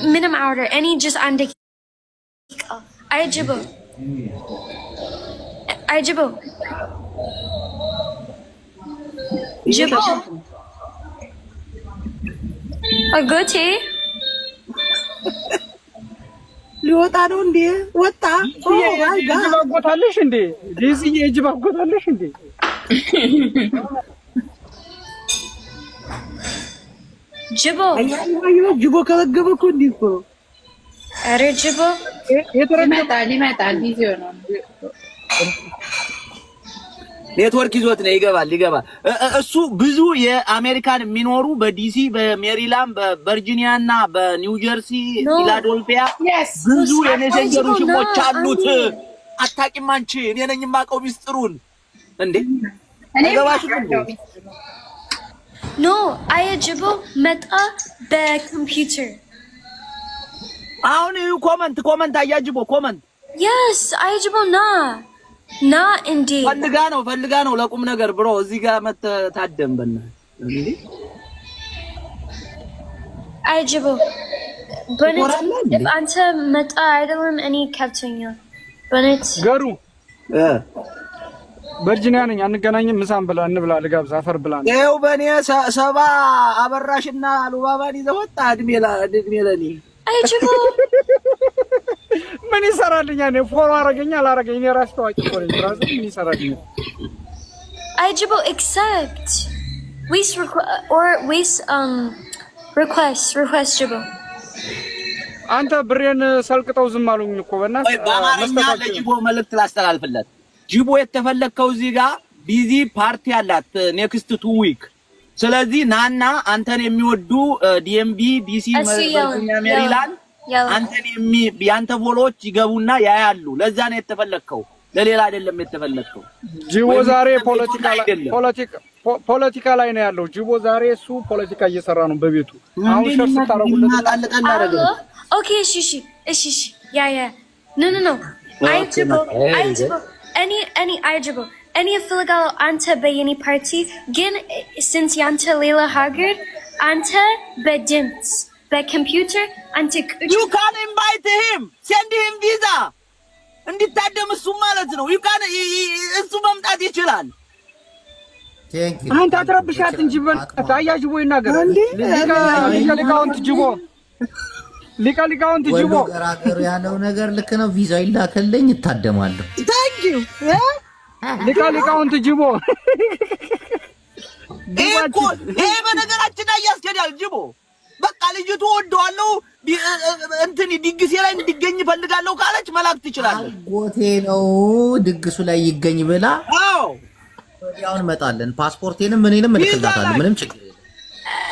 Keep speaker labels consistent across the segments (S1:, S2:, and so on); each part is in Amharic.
S1: minimum order. Any just on the. Ajibo. Jibo. A good tea.
S2: ሊወጣ ነው እንዴ ወጣ
S3: ይጅባጎታለሽ እንዴ ዲዚ ይጅባጎታለሽ እንዴ
S1: ጅቦ
S2: አያዩ ጅቦ ከበገበኩ እንዲኮ
S1: አረ ጅቦ
S4: ይመጣል ዲዚ ነው
S5: ኔትወርክ ይዞት ነው ይገባል እሱ ብዙ የአሜሪካን የሚኖሩ በዲሲ በሜሪላንድ በቨርጂኒያና በኒው ጀርሲ ፊላዴልፊያ ብዙ የኔሴንጀሩ ሽሞች አሉት አታቂም አንቺ እኔ ነኝ ማቀው ሚስጥሩን እንዴ አገባሽ
S1: ኖ አየጅቦ መጣ በኮምፒውተር
S5: አሁን ኮመንት አያጅቦ ኮመንት
S1: yes አየጅቦ ና እንዴ
S5: ፈልጋ ነው ለቁም ነገር ብሮ እዚህ ጋር መታደም በእና እንዴ
S1: አጅቦ በነት አንተ መጣ አይደለም እኔ ከብተኛ በነት
S3: ገሩ ቨርጂኒያ ነኝ አንገናኝም ምሳም ብላ እንብላ ልጋብዛ አፈር ብላ
S5: ነው በኔ ሰባ አበራሽና ሉባባን ይዘወጣ እድሜ ለኔ
S1: አጅቦ
S3: ምን ይሰራልኛል ነው ፎሎ አረገኛ አላረገኝ እኔ ራስ ታዋቂ ፎሎ ራስ ምን ይሰራልኝ
S1: አጅቦ accept request ጅቦ
S3: አንተ ብሬን ሰልቅጠው ዝም አሉኝ እኮ
S5: በእናትህ ለጅቦ መልእክት ላስተላልፍለት ጅቦ የተፈለከው እዚህ ጋር ቢዚ ፓርቲ አላት ኔክስት 2 ዊክ ስለዚህ ናና አንተን የሚወዱ ዲኤምቢ ዲሲ ሜሪላንድ አንተን ያንተ ፎሎዎች ይገቡና ያያሉ ለዛ ነው የተፈለከው ለሌላ አይደለም የተፈለከው
S3: ጂቦ ዛሬ ፖለቲካ ላይ ነው ያለው ጂቦ ዛሬ እሱ ፖለቲካ እየሰራ ነው በቤቱ አሁን ሸርስ ታረጉለት
S1: ኦኬ እሺ ያ ኖ አይጅቦ አይጅቦ እኔ ፍልጋው አንተ በየኔ ፓርቲ ግን since ያንተ ሌላ ሀገር አንተ በድምጽ በኮምፒውተር አንተ
S5: you can invite him send him visa እንዲታደም እሱ ማለት ነው you can እሱ መምጣት ይችላል
S6: thank you
S3: አንተ አትረብሻት እንጂ ታያጅ ወይ ነገር ሊቃውንት ጅቦ
S6: ገራገሩ ያለው ነገር ልክ ነው ቪዛ ይላከልኝ ይታደማለሁ
S2: thank you
S3: ሊቃውንት ጅቦ
S5: ይሄ በነገራችን ላይ ያስከዳል ጅቦ በቃ ልጅቱ ወደዋለው እንትን ድግስ ላይ እንዲገኝ ፈልጋለሁ ካለች መላክ ትችላለች
S6: ጎቴ ነው ድግሱ ላይ ይገኝ ብላ
S5: አዎ
S6: ወዲያውን መጣለን ፓስፖርቴንም ምንንም ልክላታለሁ ምንም ችግር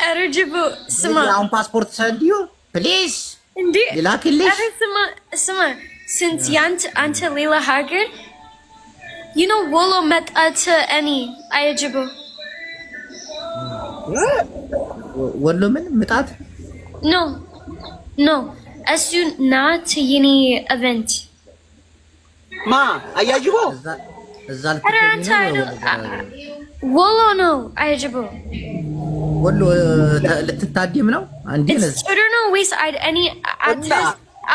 S6: የለም
S1: ጅቦ ስማ
S6: አሁን ፓስፖርት ሰንዲዮ ፕሊዝ
S1: እንዴ
S6: ይላክልሽ
S1: ስማ since አንተ ሌላ ሀገር you know wolo መጣት እኔ አየጅቦ
S6: ወሎ ምን ምጣት
S1: no እሱ not የኔ event
S5: ማ አያጅቦ
S6: እዛ ልትገኝ
S1: ወሎ ነው አየጅቦ
S6: ወሎ ልትታደም ነው አንዴ ለዚህ
S1: ጥሩ ነው ወይስ እኔ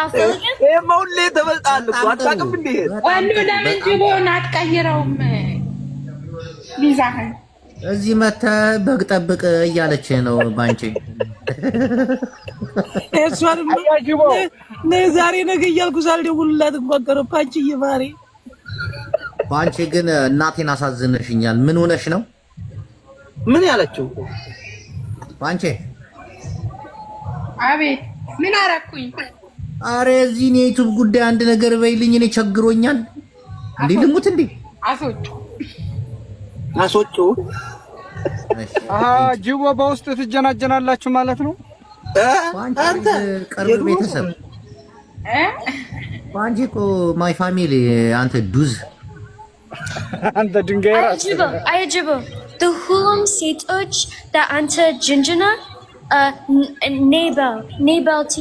S1: አፈልገን
S5: የማውሌ ተበልጣል እኮ አታውቅም እንዴ
S4: ወሎ ለምን ጅቦን አትቀይረውም ቪዛህን
S6: እዚህ መተ በግ ጠብቅ እያለች ነው ባንቺ
S2: እሷን
S3: አያጅቦ
S2: ዛሬ ነገ እያልኩ ሳልደውልላት እንኳን ቀረፓንቺ ይማሪ
S6: ባንቺ ግን እናቴን አሳዝነሽኛል ምን ሆነሽ ነው
S5: ምን ያለችው
S6: ባንቺ
S4: አቤት ምን አረኩኝ
S6: አረ እዚህ ነው ዩቲዩብ ጉዳይ አንድ ነገር በይልኝ እኔ ቸግሮኛል እንዴ ልሙት እንዴ
S5: አሶቹ
S3: ጅቦ በውስጥ ትጀናጀናላችሁ ማለት ነው
S6: አንተ ቀርብ ቤተሰብ ባንቺ እኮ ማይ ፋሚሊ አንተ ዱዝ
S3: አንተ ድንጋይ ራስ
S1: አየጅቦ ሁሉም ሴቶች አንተ ጅንጅና ኔበል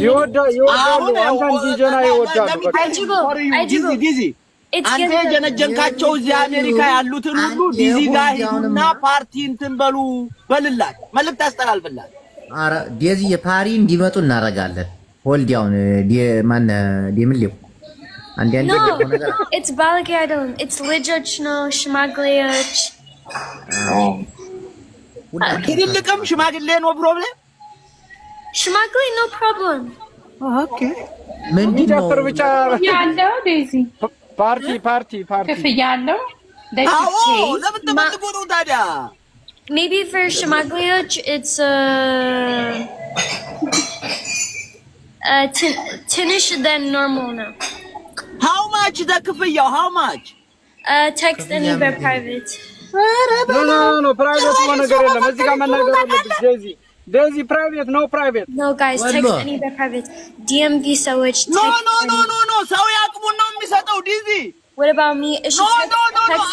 S3: ይወዳሉ አንተን ጅንጀና ይወዳሉ
S5: ዲዚ አንተ ጀነጀንካቸው እዚህ አሜሪካ ያሉትን ሁሉ ዲዚ ጋር ሂዱና ፓርቲ እንትን በሉ በልላት መልእክት አስተላልፍላት
S6: አረ ዴዚ የፓሪ እንዲመጡ እናረጋለን ሆልዲያውን ማን ዲምልው አንዴ
S1: No, it's Balgadon. It's ልጆች ነው ሽማግሌዎች
S5: ትልልቅም ሽማግሌ ነው ፕሮብሌም
S1: ሽማግሌ no problem.
S2: ኦኬ
S6: ምንድነው
S3: ብቻ
S4: ያለው ዴዚ
S3: ፓርቲ
S4: ክፍ ያለው
S5: አዎ ለምን ተፈልጎ ነው ታዲያ
S1: Maybe for ሽማግሌዎች it's ትንሽ than normal now.
S5: How much the ክፍያው how much
S1: Text any by private.
S3: No private ነገር የለም እዚህ ጋር መናገር አለብሽ Daisy private no private
S1: No guys, text any by private. DMV ሰዎች
S5: No ሰው ያቅሙን ነው የሚሰጠው ዲዚ
S1: What about me?
S5: No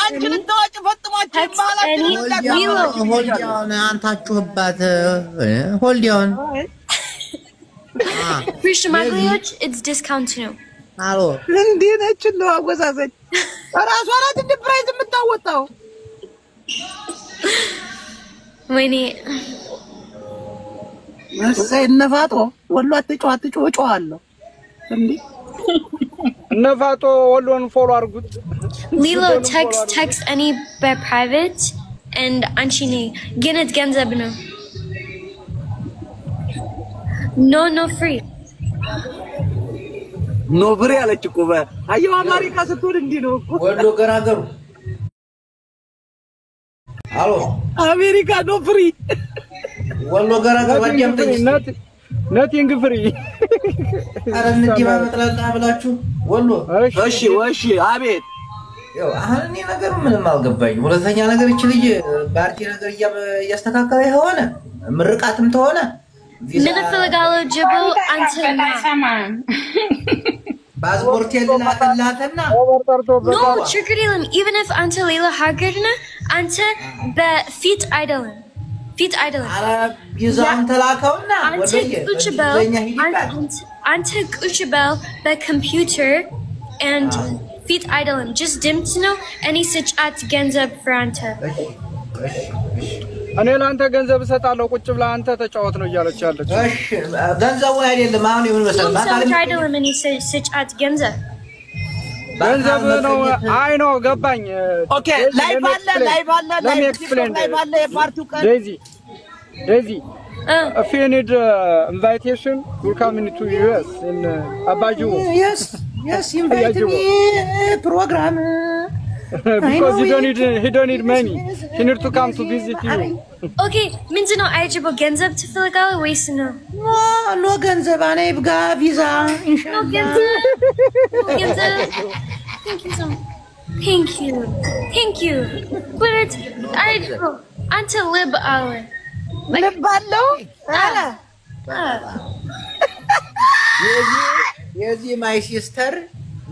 S5: አንቺ ልታወጪ ፈጥማችሁ ይባላል
S6: ሆልዲያውን አንታችሁባት ሆልዲያውን
S1: For ሽማግሌዎች it's discount ነው
S6: አሎ
S2: እንዴ ነች ነው አወዛዘኝ ራሷ ናት እንደ ፕራይዝ የምታወጣው
S1: ወይኔ
S2: ነፋጦ ወሎ አትጫዋለሁ እንዴ
S3: ነፋጦ ወሎን ፎሎ አድርጉት
S1: Lilo text any by private and አንቺ ነኝ ግን ገንዘብ ነው No free
S5: ኖ ብሬ አለች እኮ አየው አሜሪካ ስትሆን እንዴ ነው እኮ
S6: ወሎ ገራገሩ አሎ
S2: አሜሪካ ኖ ፍሪ
S6: ወሎ ገራገሩ አዲያምጠኝ
S3: nothing free
S6: አረ እንዴ ማመጥላላ ብላችሁ ወሎ
S5: እሺ አቤት
S6: ያው አሁን እኔ ነገር ምንም አልገባኝ ሁለተኛ ነገር እቺ ልጅ ባርኪ ነገር እያስተካከለ ሆነ ምርቃትም ተሆነ
S1: ምን ፈልጋለሁ ጅቦ አንተና
S6: ፓስፖርት የላተላተና
S1: No ችግር የለም even if አንተ ሌላ ሀገር ነህ አንተ በፊት አይደለም
S6: አረ ይዛን ተላከውና
S1: አንተ ቁጭ በል በኮምፒውተር and ፊት አይደለም just ድምፅ ነው እኔ ስጫት ገንዘብ ፍራንተ
S3: እኔ ላንተ ገንዘብ እሰጣለሁ ቁጭ ብላ አንተ ተጫወት ነው እያለች ያለች
S6: እሺ ገንዘቡ አይደለም አሁን ይሁን መሰለኝ
S1: ማታለም አይደለም እኔ ስጫት ገንዘብ
S3: ነው አይ ነው ገባኝ
S5: ኦኬ ላይቭ አለ የፓርቲው ቀን
S3: Daisy if you need invitation we'll come into US in Abaju
S2: yes invite me program
S3: because he don't need money he need to come to visit you
S1: Okay ምንድነው አይጅቦ ገንዘብ ትፈልጋለህ ወይስ ነው
S2: ኖ ገንዘብ አኔ ብጋ ቪዛ ኢንሻአላህ
S1: ገንዘብ Thank you but አይጅቦ አንተ ልብ
S2: ልባለው አረ
S6: የዚህ ማይ ሲስተር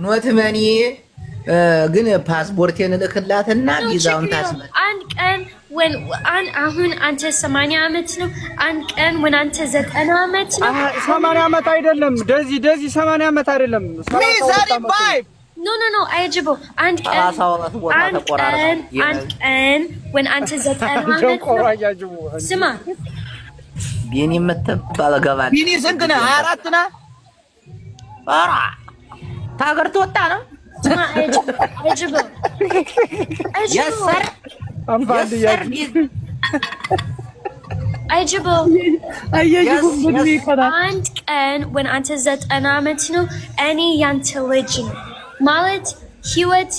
S6: ኖት መኒ ግን ፓስፖርቴን ልክላትና ቪዛውን ታስመጣ
S1: አንድ ቀን አሁን አንተ 80 አመት ነው አንድ ቀን when አንተ 90 አመት ነው
S3: 80 አመት አይደለም ደዚ 80 አመት አይደለም
S5: 35
S1: No አይጅቦ አንድ ቀን when አንተ 90 አመት ነው ስማ
S6: ቢኒ መተባለ ገባል
S5: ቢኒ ስንት ነው 24 ነው አራ ታገር ተወጣ ነው
S1: ስማ አይጅቦ
S5: የሰር
S1: አይጅቦ
S2: አየጅቦ ምን ይከራ
S1: አንድ ቀን when አንተ 90 አመት ነው እኔ ያንተ ልጅ ነው ማለት ህይወት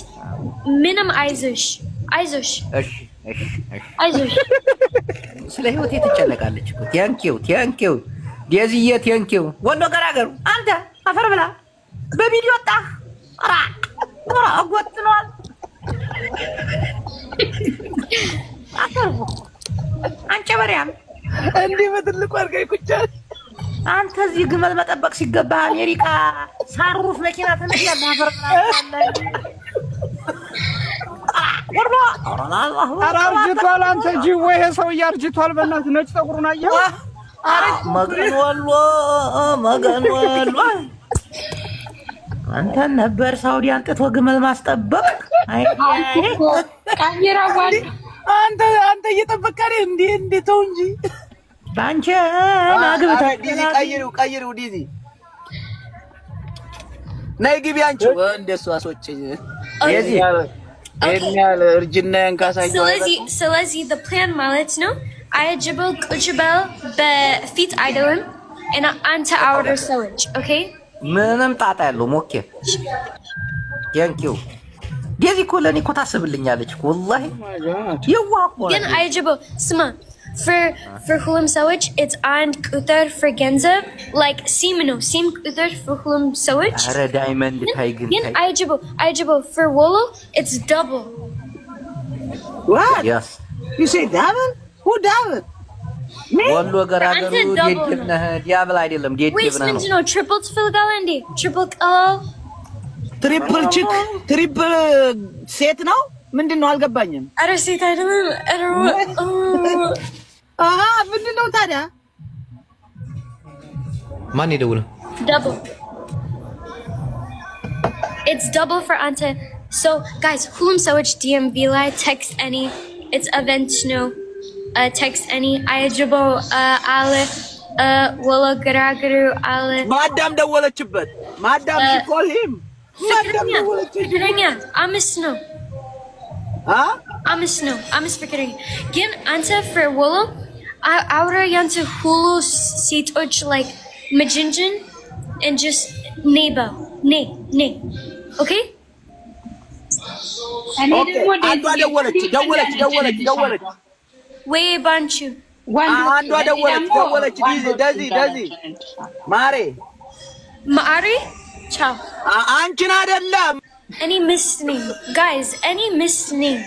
S1: ምንም አይዞሽ
S6: ስለ ህይወት የተጨነቃለች እኮ ቴንኪው ዴዚዬ ቴንኪው ወሎ ገራገሩ አንተ አፈር ብላ በቪዲዮ ወጣ አራ አጎትኗል አፈርቦ አንቺ በሪያም
S2: እንዴ በትልቁ አርጋይ ቁጫ
S6: አንተ እዚህ ግመል መጠበቅ ሲገባ አሜሪካ ሳሩፍ መኪና ተነዲያለ አፈር ብላ
S3: አራርጅቷል አንተ ጂው ወይ ሰው ያርጅቷል በእናትህ ነጭ ፀጉሩን አየው
S6: መገን ወሎ አንተ ነበር ሳውዲ አንጥቶ ግመል ማስጠበቅ
S4: ቀይራዋል
S2: አንተ እየጠበቀህ እንዴ ተው እንጂ
S6: ባንቺ ማግብታ
S5: ዲዚ ቀይሩ ዲዚ ናይ ግቢ አንቺ እንደሱ አስወጭ የዚ ያለ እርጅና እንካሳዩ
S1: ስለዚህ the plan ማለት ነው አይጅበው ቁጭበል በፊት አይደለም እና አንተ አውርደው ሰዎች ኦኬ
S6: ምንም ጣጣ ያለው ሞኬ ያንኪው ዲዚ ኮለኒ እኮ ታስብልኛለች ወላሂ ይዋቆ
S1: ግን አይጅበው ስማ for ሁሉም ሰዎች it's and ቁጥር for ገንዘብ like sim ቁጥር for ሁሉም ሰዎች
S6: አረ ዳይመንድ ታይግን
S1: ግን አይጅበው for ወሎ it's double
S2: what
S6: yes
S2: you say double who double
S6: ወሎ ገራገሩ ዴድብነ ዲያብል አይደለም ዴድብነ ነው
S1: ነው triple ትፈልጋለህ እንዴ triple
S2: triple ሴት ነው ምንድነው አልገባኝም
S1: አረ ሴት አይደለም
S2: ምንድነው ታዲያ
S6: ማን ይደውል
S1: double it's double for ante so guys ሁሉም ሰዎች DMV ላይ text any it's event no text any አይጅቦ አለ ወሎ ገራገሩ አለ
S5: ማዳም ደወለችበት ማዳም she call him ማዳም
S1: ፍቅረኛ አምስት ነው አምስት ፍቅረኛ ግን አንተ for ወሎ አውራ ያንተ ሁሉ ሴቶች like majinjin and just neighbor ne okay
S5: አንዷ ደወለች
S1: ወይ ባንቹ
S5: አንዷ ደወለች ደዚ ማሬ
S1: ቻው
S5: አንቺን አይደለም
S1: እኔ ሚስት ነኝ guys እኔ ሚስት ነኝ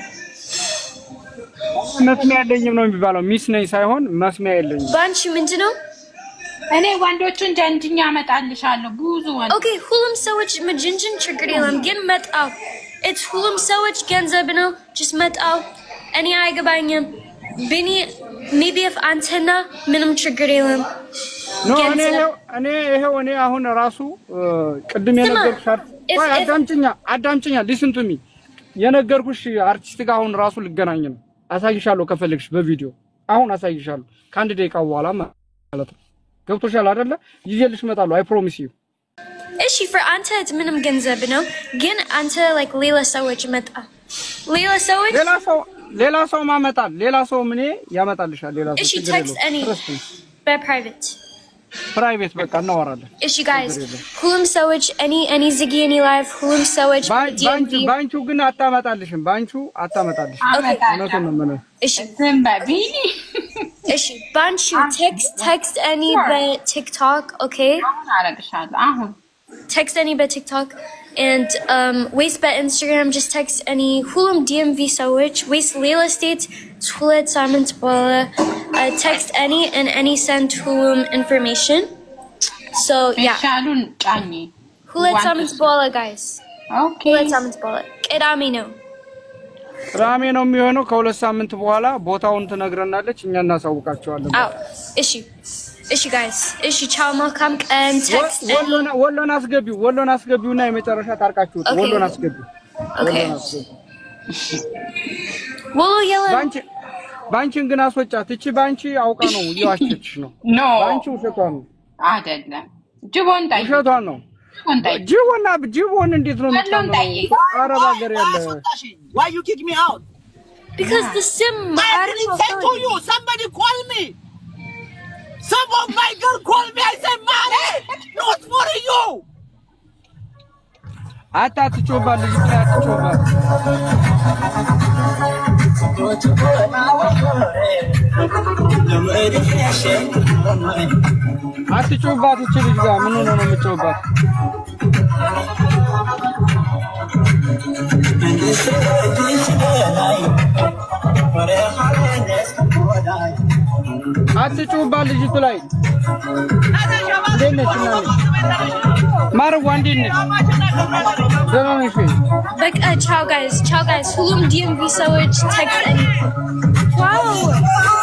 S3: መስሚያ ያለኝም ነው የሚባለው ሚስ ነኝ ሳይሆን መስሚያ ያለኝ
S1: ባንቹ ምንድነው
S4: እኔ ወንዶቹን ጀንጅኛ አመጣልሻለሁ ብዙ ወንድ
S1: ኦኬ ሁሉም ሰዎች majinjin ችግር የለም ግን መጣው it's ሁሉም ሰዎች ገንዘብ ነው just መጣው እኔ አይገባኝም ቢኒ maybe if አንተና ምንም ችግር የለም
S3: እኔ አሁን ራሱ ቅድም የነገርኩሽ ወይ አዳምጪኛ listen to me የነገርኩሽ አርቲስት ጋር አሁን ራሱ ልገናኝ ነው አሳይሻለሁ ከፈለግሽ በቪዲዮ አሁን አሳይሻለሁ ከአንድ ደቂቃ በኋላ ማለት ነው ገብቶሻል አይደለ ይዤልሽ እመጣለሁ I promise you
S1: እሺ for አንተ ምንም ገንዘብ ነው ግን አንተ like ሌላ ሰዎች መጣ
S3: ሌላ ሰው ማመጣል ሌላ ሰው ምን ያመጣልሻል ሌላ ሰው
S1: እሺ text any
S3: private በቃ እናወራለን
S1: እሺ guys ሁሉም ሰዎች any ዝጊ any live ሁሉም ሰዎች
S3: ባንቹ ግን አታመጣልሽም
S1: እሺ እሺ ባንቹ text any በቲክቶክ okay
S4: አሁን
S1: text any በቲክቶክ and waste by Instagram just text any ሁሉም DMV ሰዎች waste real estate ሁለት ሳምንት በኋላ text any and any send ሁሉም information so yeah
S4: ሻሉን ጫኝ
S1: ሁለት ሳምንት በኋላ guys
S4: okay
S1: ሁለት ሳምንት በኋላ ቅዳሜ ነው የሚሆነው ከሁለት ሳምንት በኋላ ቦታውን ትነግረናለች እኛ እናሳውቃቸዋለን እሺ guys እሺ ቻው መልካም ቀን text
S3: ወሎን አስገቢውና የመጨረሻ ታርቃችሁት ወሎን አስገቢው
S1: okay ወሎ ያለ
S3: ባንቺን ግን አስወጫት እቺ ባንቺ አውቃ ነው ይዋሽችሽ ነው ባንቺ ውሸቷ ነው
S4: አይደለም ጅቦን ታይ
S3: ውሸቷ ነው ጅቦን እንዴት ነው አረብ ሀገር ያለ
S5: why you kick me out
S1: because the sim
S5: I didn't say to you somebody call me some of my girl call me I said Mare not for you
S3: አታትጮባል አትጮባት እቺ ልጅ ጋር ምን ሆነ ነው የምትጮባት አትጮባት ልጅቱ ላይ ደነችና ማርዋ እንዴት ነሽ ደህና ነሽ
S1: በቃ ቻው guys ሁሉም DMV ሰዎች text any wow